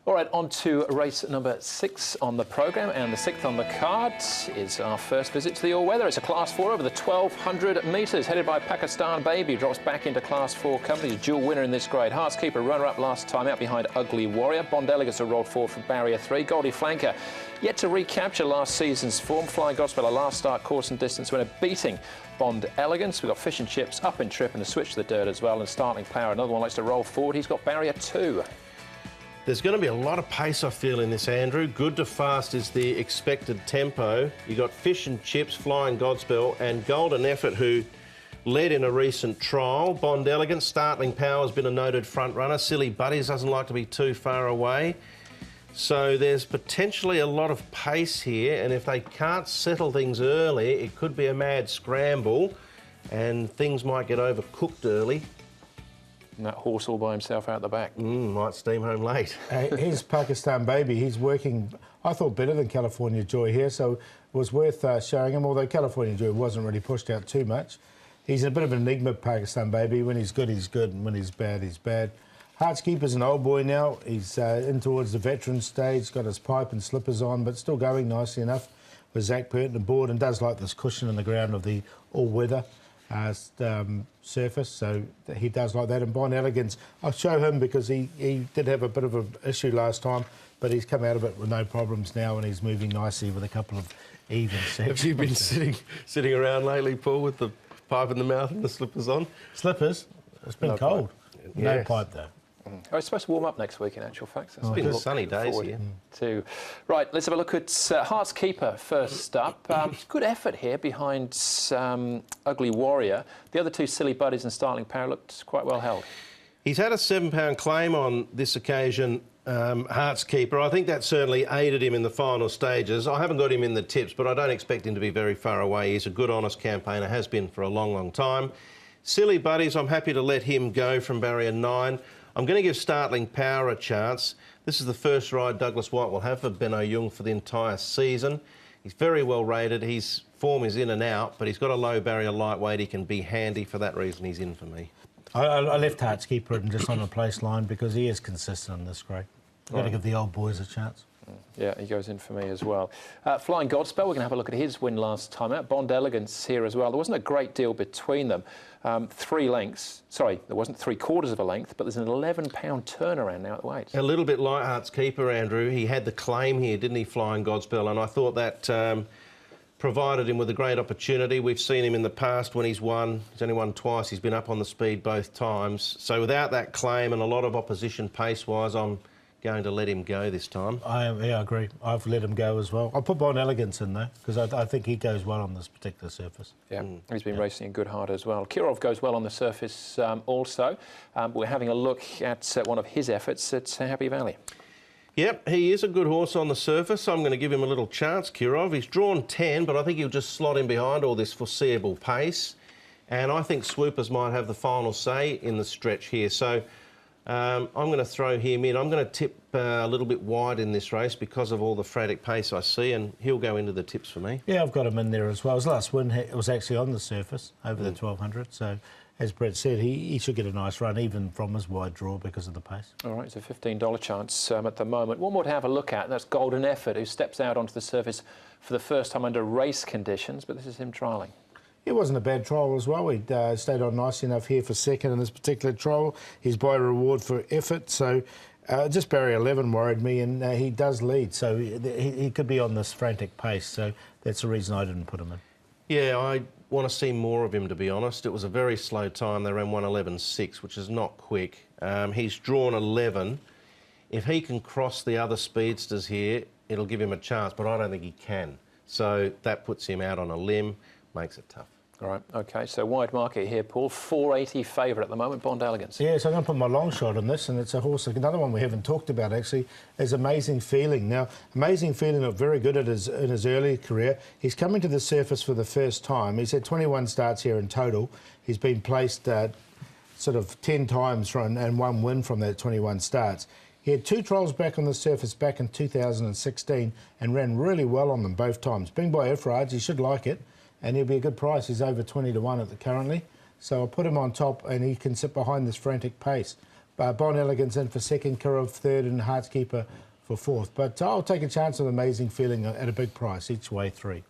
All right, on to race number 6 on the programme, and the 6th on the card is our first visit to the all-weather. It's a Class 4 over the 1,200 metres, headed by Pakistan Baby, drops back into Class 4 company, dual winner in this grade. Heartskeeper, runner-up last time out behind Ugly Warrior. Bond Elegance rolled forward from Barrier 3. Goldie Flanker yet to recapture last season's form. Flying Gospel, a last start course and distance winner, beating Bond Elegance. We've got Fish and Chips up in trip and the switch to the dirt as well, and Startling Power, another one likes to roll forward. He's got Barrier 2. There's going to be a lot of pace, I feel, in this, Andrew. Good to fast is the expected tempo. You got Fish and Chips, Flying Godspell, and Golden Effort, who led in a recent trial. Bond Elegance, Startling Power has been a noted front runner. Silly Buddies doesn't like to be too far away. So there's potentially a lot of pace here, and if they can't settle things early, it could be a mad scramble, and things might get overcooked early. And that horse all by himself out the back. Might steam home late. Here's Pakistan Baby. He's working, I thought, better than California Joy here, so it was worth showing him, although California Joy wasn't really pushed out too much. He's a bit of an enigma, Pakistan Baby. When he's good, and when he's bad, he's bad. Heartskeeper's an old boy now. He's in towards the veteran stage, got his pipe and slippers on, but still going nicely enough with Zach Burton aboard, and does like this cushion in the ground of the all-weather surface, so he does like that. And Bond Elegance, I'll show him because he did have a bit of an issue last time, but he's come out of it with no problems now, and he's moving nicely with a couple of even sets. Have you been sitting around lately, Paul, with the pipe in the mouth and the slippers on? Slippers? It's been cold. Pipe. No Yes. pipe though. Oh, it's supposed to warm up next week, in actual fact. It's been sunny days here. Too. Right, let's have a look at Heartskeeper first up. Good effort here behind Ugly Warrior. The other two, Silly Buddies and Startling Power, looked quite well held. He's had a £7 claim on this occasion, Heartskeeper. I think that certainly aided him in the final stages. I haven't got him in the tips, but I don't expect him to be very far away. He's a good, honest campaigner, has been for a long, long time. Silly Buddies, I'm happy to let him go from Barrier 9. I'm going to give Startling Power a chance. This is the first ride Douglas White will have for Benno Jung for the entire season. He's very well rated. His form is in and out, but he's got a low barrier lightweight. He can be handy. For that reason, he's in for me. I left Heartskeeper and just on the place line because he is consistent in this grade. I've got to give the old boys a chance. Yeah, he goes in for me as well. Flying Godspell, we're going to have a look at his win last time out. Bond Elegance here as well. There wasn't a great deal between them. 3 lengths. Sorry, there wasn't 3/4 of a length, but there's an £11 turnaround now at the weight. A little bit like Heartskeeper, Andrew. He had the claim here, didn't he, Flying Godspell? And I thought that provided him with a great opportunity. We've seen him in the past when he's won. He's only won twice. He's been up on the speed both times. So without that claim and a lot of opposition pace-wise, I'm going to let him go this time. Yeah, I agree. I've let him go as well. I'll put Bond Elegance in though, because I think he goes well on this particular surface. Yeah, he's been racing in good heart as well. Kirov goes well on the surface also. We're having a look at one of his efforts at Happy Valley. Yep, he is a good horse on the surface. I'm going to give him a little chance, Kirov. He's drawn 10, but I think he'll just slot in behind all this foreseeable pace. And I think Swoopers might have the final say in the stretch here. So I'm going to throw him in. I'm going to tip a little bit wide in this race because of all the frantic pace I see, and he'll go into the tips for me. Yeah, I've got him in there as well. His last win, it was actually on the surface over the 1200. So, as Brett said, he should get a nice run, even from his wide draw because of the pace. All right, it's a $15 chance at the moment. One more to have a look at, and that's Golden Effort, who steps out onto the surface for the first time under race conditions, but this is him trialling. It wasn't a bad trial as well. He stayed on nicely enough here for second in this particular trial. He's by reward for effort, so just barrier 11 worried me, and he does lead, so he could be on this frantic pace, so that's the reason I didn't put him in. Yeah, I want to see more of him, to be honest. It was a very slow time. They ran 1:11.6, which is not quick. He's drawn 11. If he can cross the other speedsters here, it'll give him a chance, but I don't think he can. So that puts him out on a limb, makes it tough. All right, OK, so wide market here, Paul. 480 favourite at the moment, Bond Elegance. Yeah, so I'm going to put my long shot on this, and it's a horse, another one we haven't talked about actually, is Amazing Feeling. Now, Amazing Feeling looked very good in his early career. He's coming to the surface for the first time. He's had 21 starts here in total. He's been placed sort of 10 times and 1 win from that 21 starts. He had 2 trials back on the surface back in 2016 and ran really well on them both times. Being by Efrage, he should like it, and he'll be a good price. He's over 20 to 1 currently. So I'll put him on top, and he can sit behind this frantic pace. Bon Elegance in for second, Kirov third, and Heartskeeper for fourth. But I'll take a chance on Amazing Feeling at a big price, each way 3.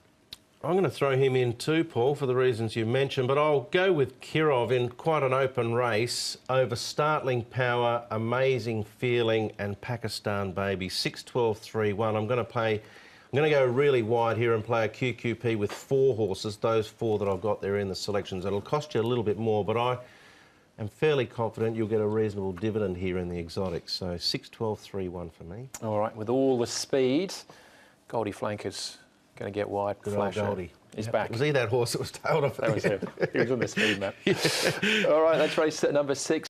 I'm going to throw him in too, Paul, for the reasons you mentioned, but I'll go with Kirov in quite an open race over Startling Power, Amazing Feeling and Pakistan Baby. 6, 12, 3, 1. I'm going to go really wide here and play a QQP with 4 horses, those 4 that I've got there in the selections. It'll cost you a little bit more, but I am fairly confident you'll get a reasonable dividend here in the exotics. So 6, 12, 3, 1 for me. All right, with all the speed, Goldie Flanker's going to get wide. Good old Goldie. He's back. Was he that horse that was tailed off? That was him. He was on the speed map. All right, that's race number 6.